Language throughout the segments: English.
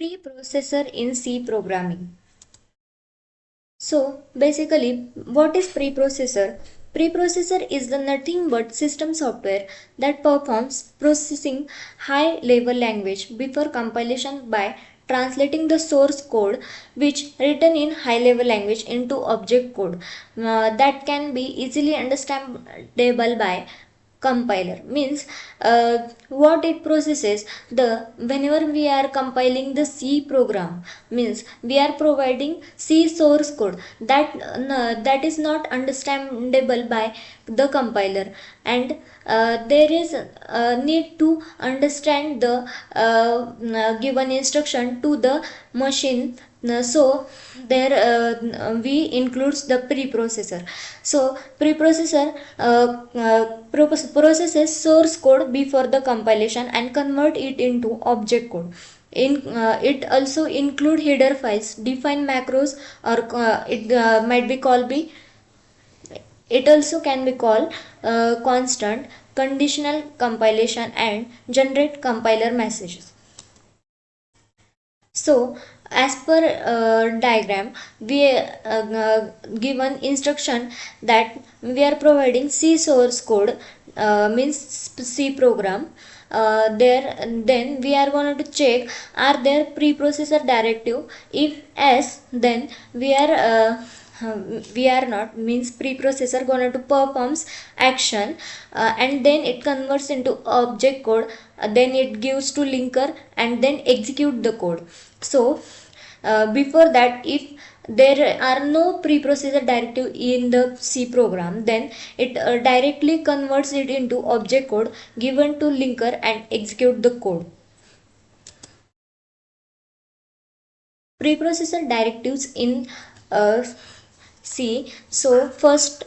Preprocessor in C programming. So basically, what is preprocessor? Preprocessor is the nothing but system software that performs processing high level language before compilation by translating the source code which written in high level language into object code that can be easily understandable by compiler. Means what it processes, the whenever we are compiling the C program, means we are providing C source code that is not understandable by the compiler, and there is need to understand the given instruction to the machine. So there we includes the preprocessor. So preprocessor processes source code before the compilation and convert it into object code. It also include header files, define macros, or it might be called be it also can be called constant conditional compilation and generate compiler messages. So as per diagram, we given instruction that we are providing C source code, means C program. There then we are going to check, are there preprocessor directive? If yes, then we are not, means preprocessor going to performs action, and then it converts into object code, then it gives to linker and then execute the code. So before that, if there are no preprocessor directive in the C program, then it directly converts it into object code given to linker and execute the code. Preprocessor directives in C. So first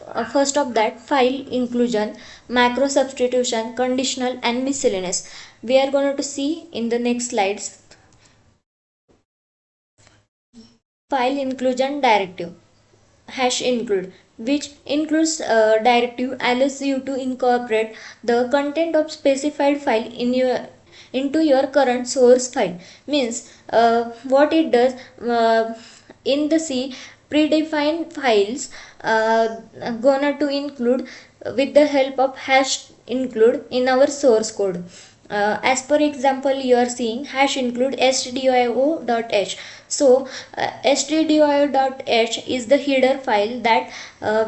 of that, file inclusion, macro substitution, conditional, and miscellaneous. We are going to see in the next slides. File inclusion directive, hash include, which includes directive allows you to incorporate the content of specified file into your current source file. Means what it does, in the C, predefined files gonna to include with the help of hash include in our source code. As per example, you are seeing hash include stdio.h. So stdio.h is the header file that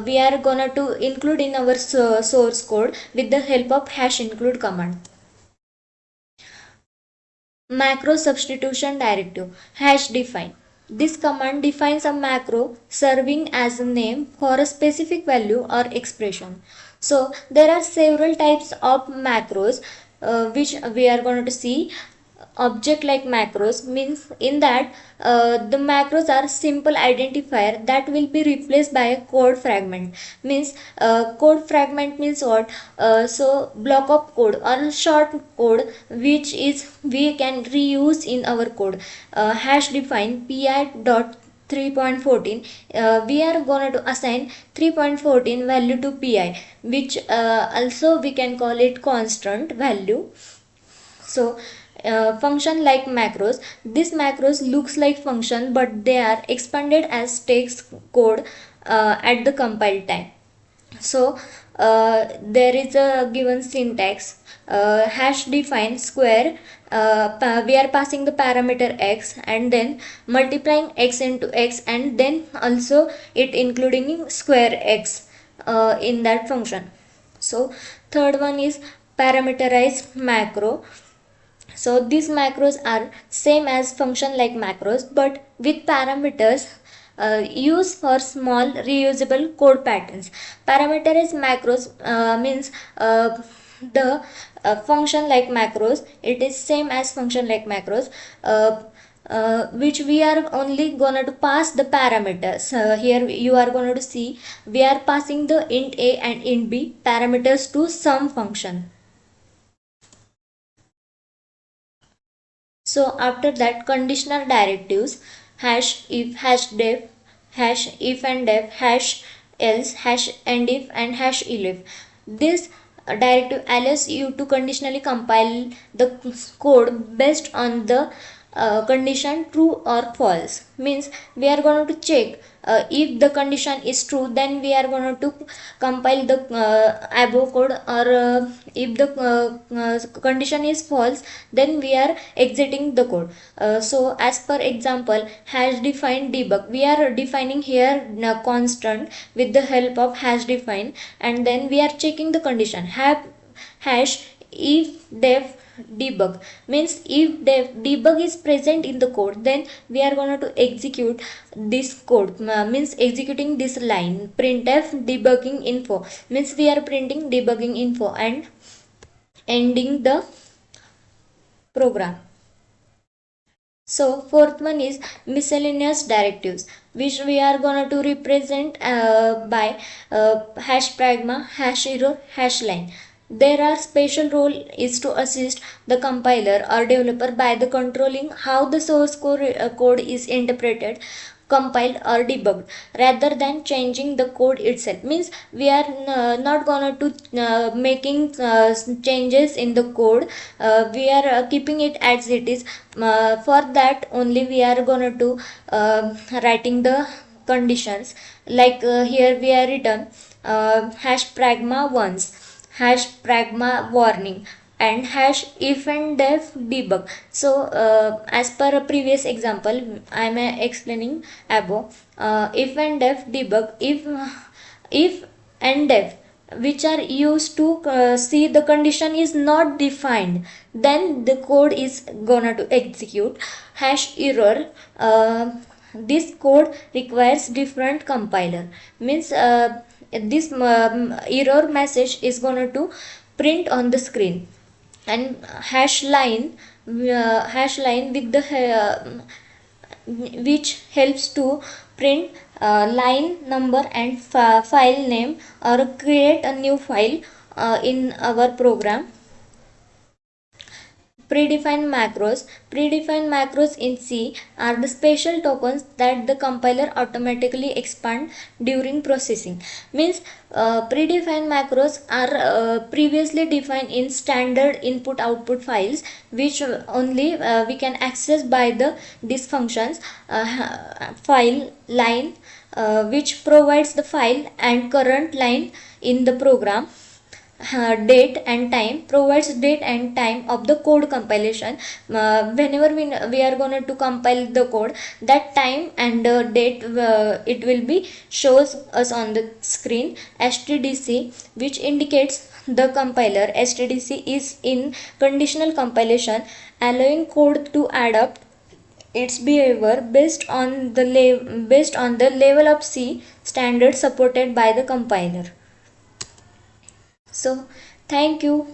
we are gonna to include in our source code with the help of hash include command. Macro substitution directive, hash define. This command defines a macro serving as a name for a specific value or expression. So there are several types of macros which we are going to see. Object like macros means in that the macros are simple identifier that will be replaced by a code fragment. Means code fragment means what, so block of code or short code which is we can reuse in our code. Hash define pi dot 3.14, we are going to assign 3.14 value to pi, which also we can call it constant value. So function like macros, this macros looks like function but they are expanded as text code at the compile time. So there is a given syntax, hash define square, we are passing the parameter x and then multiplying x into x and then also it including square x in that function. So third one is parameterized macro. So these macros are same as function like macros but with parameters used for small reusable code patterns. Parameterized macros means the function like macros, it is same as function like macros, which we are only gonna to pass the parameters. Here you are going to see we are passing the int a and int b parameters to some function. So after that, conditional directives, hash if, hash def, hash if and def, hash else, hash and if and hash elif. This directive allows you to conditionally compile the code based on the condition true or false. Means we are going to check if the condition is true, then we are going to compile the above code, or if the condition is false, then we are exiting the code. So as per example, hash define debug, we are defining here constant with the help of hash define, and then we are checking the condition hash if def debug. Means if def debug is present in the code, then we are going to execute this code, means executing this line printf debugging info, means we are printing debugging info and ending the program. So fourth one is miscellaneous directives, which we are going to represent by hash pragma, hash error, hash line. There are special role is to assist the compiler or developer by the controlling how the source code is interpreted, compiled or debugged, rather than changing the code itself. Means we are not gonna to making changes in the code, we are keeping it as it is. For that only we are gonna to writing the conditions, like here we are written hash pragma once, hash pragma warning, and hash if and def debug. So as per a previous example, I am explaining above. If and def debug, if and def, which are used to see the condition is not defined, then the code is gonna to execute. Hash error, this code requires different compiler. Means this error message is going to print on the screen. And hash line with the which helps to print line number and file name, or create a new file in our program. Predefined macros in C are the special tokens that the compiler automatically expand during processing. Means predefined macros are previously defined in standard input output files, which only we can access by the disk functions. File line, which provides the file and current line in the program. Date and time provides date and time of the code compilation. Whenever we are going to compile the code, that time and date it will be shows us on the screen. STDC, which indicates the compiler. STDC is in conditional compilation, allowing code to adapt its behavior based on the level of C standard supported by the compiler. So thank you.